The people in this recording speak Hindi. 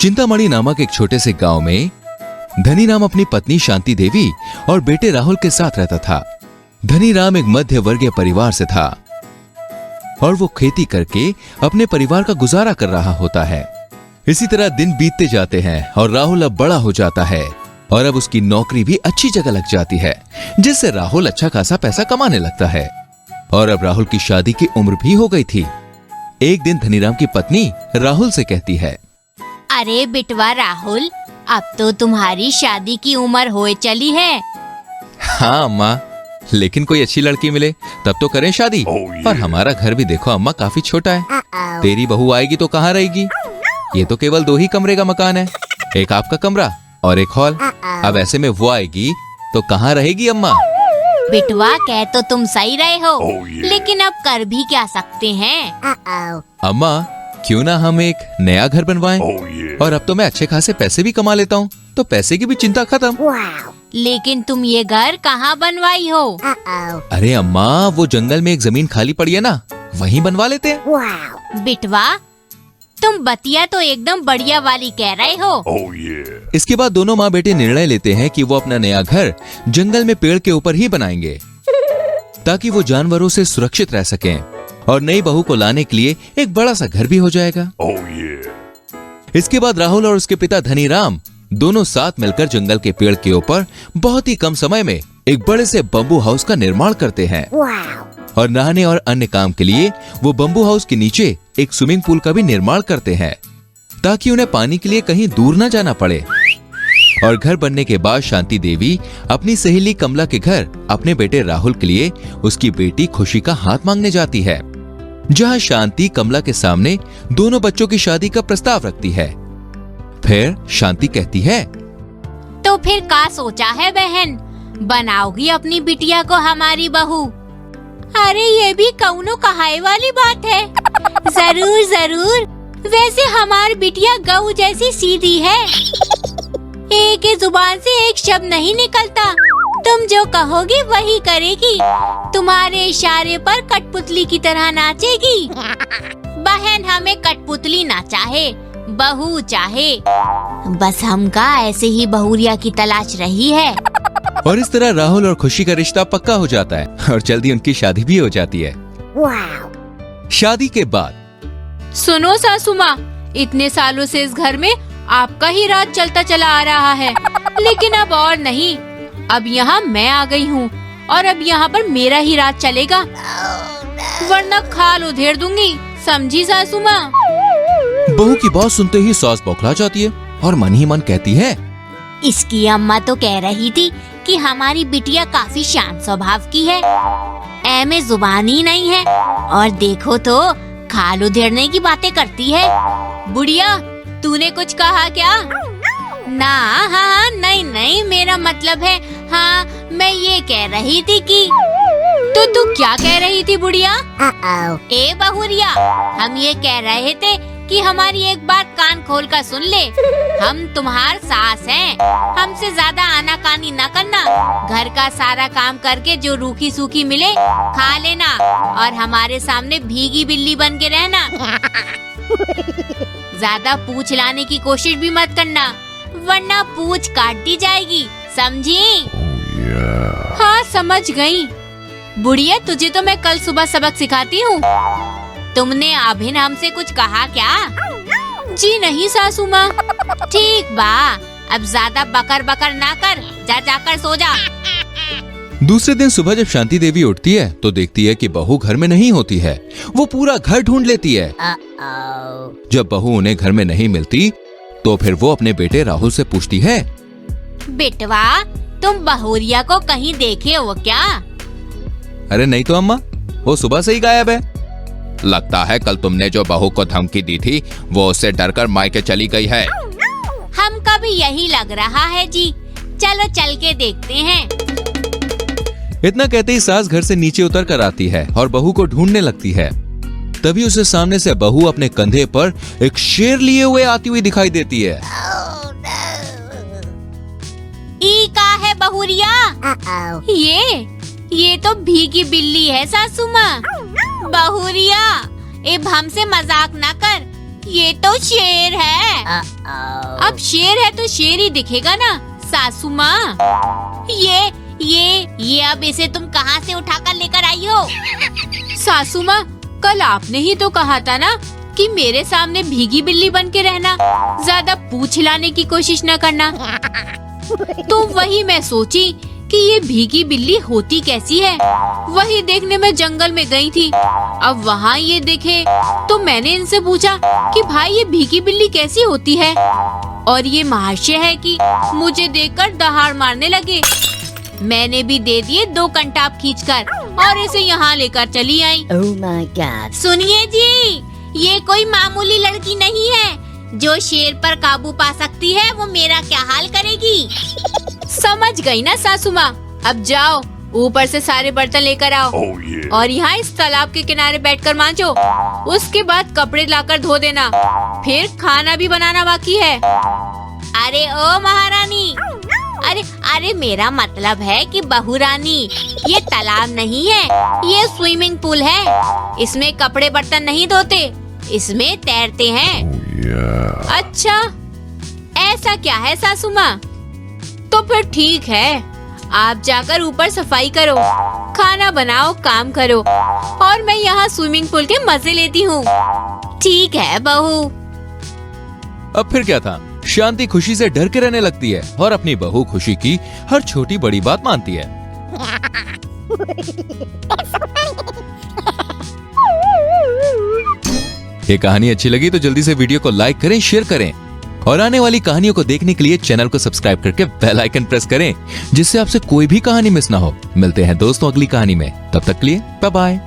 चिंतामणि नामक एक छोटे से गांव में धनी राम अपनी पत्नी शांति देवी और बेटे राहुल के साथ रहता था। धनी राम एक मध्य वर्गीय परिवार से था और वो खेती करके अपने परिवार का गुजारा कर रहा होता है। इसी तरह दिन बीतते जाते हैं और राहुल अब बड़ा हो जाता है और अब उसकी नौकरी भी अच्छी जगह लग जाती है, जिससे राहुल अच्छा खासा पैसा कमाने लगता है। और अब राहुल की शादी की उम्र भी हो गई थी। एक दिन धनीराम की पत्नी राहुल से कहती है, अरे बिटवा राहुल, अब तो तुम्हारी शादी की उम्र होए चली है। हाँ अम्मा, लेकिन कोई अच्छी लड़की मिले तब तो करें शादी। और हमारा घर भी देखो अम्मा, काफी छोटा है। तेरी बहू आएगी तो कहाँ रहेगी? ये तो केवल 2 ही कमरे का मकान है, एक आपका कमरा और एक हॉल। अब ऐसे में वो आएगी तो कहाँ रहेगी अम्मा? बिटवा, कह तो तुम सही रहे हो, लेकिन अब कर भी क्या सकते हैं? अम्मा, क्यों ना हम एक नया घर बनवाएं? और अब तो मैं अच्छे खासे पैसे भी कमा लेता हूँ, तो पैसे की भी चिंता खत्म। लेकिन तुम ये घर कहाँ बनवाई हो? अरे अम्मा, वो जंगल में एक जमीन खाली पड़ी है ना, वहीं बनवा लेते हैं। बिटवा, तुम बतिया तो एकदम बढ़िया वाली कह रहे हो। इसके बाद दोनों माँ बेटे निर्णय लेते हैं कि वो अपना नया घर जंगल में पेड़ के ऊपर ही बनाएंगे, ताकि वो जानवरों से सुरक्षित रह सकें। और नई बहू को लाने के लिए एक बड़ा सा घर भी हो जाएगा। इसके बाद राहुल और उसके पिता धनीराम दोनों साथ मिलकर जंगल के पेड़ के ऊपर बहुत ही कम समय में एक बड़े से बम्बू हाउस का निर्माण करते हैं। और नहाने और अन्य काम के लिए वो बम्बू हाउस के नीचे एक स्विमिंग पूल का भी निर्माण करते हैं, ताकि उन्हें पानी के लिए कहीं दूर न जाना पड़े। और घर बनने के बाद शांति देवी अपनी सहेली कमला के घर अपने बेटे राहुल के लिए उसकी बेटी खुशी का हाथ मांगने जाती है, जहां शांति कमला के सामने दोनों बच्चों की शादी का प्रस्ताव रखती है। फिर शांति कहती है, तो फिर का सोचा है बहन, बनाओगी अपनी बिटिया को हमारी बहू? अरे ये भी कौनो कहाई वाली बात है। जरूर जरूर, वैसे हमारी बिटिया गऊ जैसी सीधी है, एक ही जुबान से एक शब्द नहीं निकलता। तुम जो कहोगे वही करेगी, तुम्हारे इशारे पर कठपुतली की तरह नाचेगी। बहन, हमें कठपुतली ना चाहे, बहू चाहे। बस हमका ऐसे ही बहुरिया की तलाश रही है। और इस तरह राहुल और खुशी का रिश्ता पक्का हो जाता है और जल्दी उनकी शादी भी हो जाती है। शादी के बाद, सुनो सासू माँ, इतने सालों से इस घर में आपका ही राज चलता चला आ रहा है, लेकिन अब और नहीं। अब यहाँ मैं आ गई हूँ और अब यहाँ पर मेरा ही राज चलेगा, वरना खाल उधेड़ दूंगी, समझी सासू माँ? बहू की बात सुनते ही सास बौखला जाती है और मन ही मन कहती है, इसकी अम्मा तो कह रही थी कि हमारी बिटिया काफी शांत स्वभाव की है, में जुबान ही नहीं है, और देखो तो खाल उधेड़ने की बातें करती है। बुढ़िया, तूने कुछ कहा क्या? ना, हाँ नहीं नहीं, मेरा मतलब है, हाँ मैं ये कह रही थी कि। तो तू क्या कह रही थी बुढ़िया? ए बहुरिया, हम ये कह रहे थे कि हमारी एक बात कान खोल कर सुन ले। हम तुम्हार सास हैं, हमसे ज्यादा आनाकानी न करना। घर का सारा काम करके जो रूखी सूखी मिले खा लेना, और हमारे सामने भीगी बिल्ली बन के रहना। ज्यादा पूछ लाने की कोशिश भी मत करना, वरना पूछ काट दी जाएगी, समझी? हाँ समझ गई। बुढ़िया, तुझे तो मैं कल सुबह सबक सिखाती हूँ। तुमने अभिन हमसे कुछ कहा क्या? जी नहीं सासू माँ। ठीक बा, अब ज्यादा बकर बकर ना कर, जा जाकर सो जा। दूसरे दिन सुबह जब शांति देवी उठती है तो देखती है कि बहू घर में नहीं होती है। वो पूरा घर ढूंढ लेती है। जब बहू उन्हें घर में नहीं मिलती तो फिर वो अपने बेटे राहुल से पूछती है, बेटवा, तुम बहुरिया को कहीं देखे हो क्या? अरे नहीं तो अम्मा, वो सुबह से ही गायब है। लगता है कल तुमने जो बहू को धमकी दी थी वो उससे डरकर मायके चली गई है। हमका भी यही लग रहा है जी, चलो चल के देखते हैं। इतना कहते ही सास घर से नीचे उतर कर आती है और बहू को ढूंढने लगती है। तभी उसे सामने से बहू अपने कंधे पर एक शेर लिए हुए आती हुई दिखाई देती है। ई का है बहुरिया? ये तो भीगी बिल्ली है सासू माँ। बहुरिया, ए हमसे मजाक ना कर, ये तो शेर है। अब शेर है तो शेर ही दिखेगा ना सासू माँ। ये अब इसे तुम कहाँ से उठाकर लेकर आई हो? सासू माँ, कल आपने ही तो कहा था ना कि मेरे सामने भीगी बिल्ली बन के रहना, ज्यादा पूंछ हिलाने की कोशिश न करना। तो वही मैं सोची कि ये भीगी बिल्ली होती कैसी है, वही देखने में जंगल में गई थी। अब वहाँ ये देखे तो मैंने इनसे पूछा कि भाई ये भीगी बिल्ली कैसी होती है, और ये महाशय है कि मुझे देखकर दहाड़ मारने लगे। मैंने भी दे दिए 2 कंटाप खींचकर और इसे यहाँ लेकर चली आई। Oh my God! सुनिए जी, ये कोई मामूली लड़की नहीं है जो शेर पर काबू पा सकती है। वो मेरा क्या हाल करेगी? समझ गई ना सासू माँ। अब जाओ ऊपर से सारे बर्तन लेकर आओ और यहाँ इस तालाब के किनारे बैठकर मांजो। उसके बाद कपड़े लाकर धो देना, फिर खाना भी बनाना बाकी है। अरे ओ महारानी, अरे मेरा मतलब है कि बहू रानी, ये तालाब नहीं है, ये स्विमिंग पूल है। इसमें कपड़े बर्तन नहीं धोते, इसमें तैरते हैं। अच्छा, ऐसा क्या है सासू माँ? तो फिर ठीक है, आप जाकर ऊपर सफाई करो, खाना बनाओ, काम करो, और मैं यहाँ स्विमिंग पूल के मजे लेती हूँ। ठीक है बहू। अब फिर क्या था, शांति खुशी से डर के रहने लगती है और अपनी बहू खुशी की हर छोटी बड़ी बात मानती है। ये कहानी अच्छी लगी तो जल्दी से वीडियो को लाइक करें, शेयर करें और आने वाली कहानियों को देखने के लिए चैनल को सब्सक्राइब करके बेल आइकन प्रेस करें, जिससे आपसे कोई भी कहानी मिस ना हो। मिलते हैं दोस्तों अगली कहानी में, तब तक के लिए बाय बाय।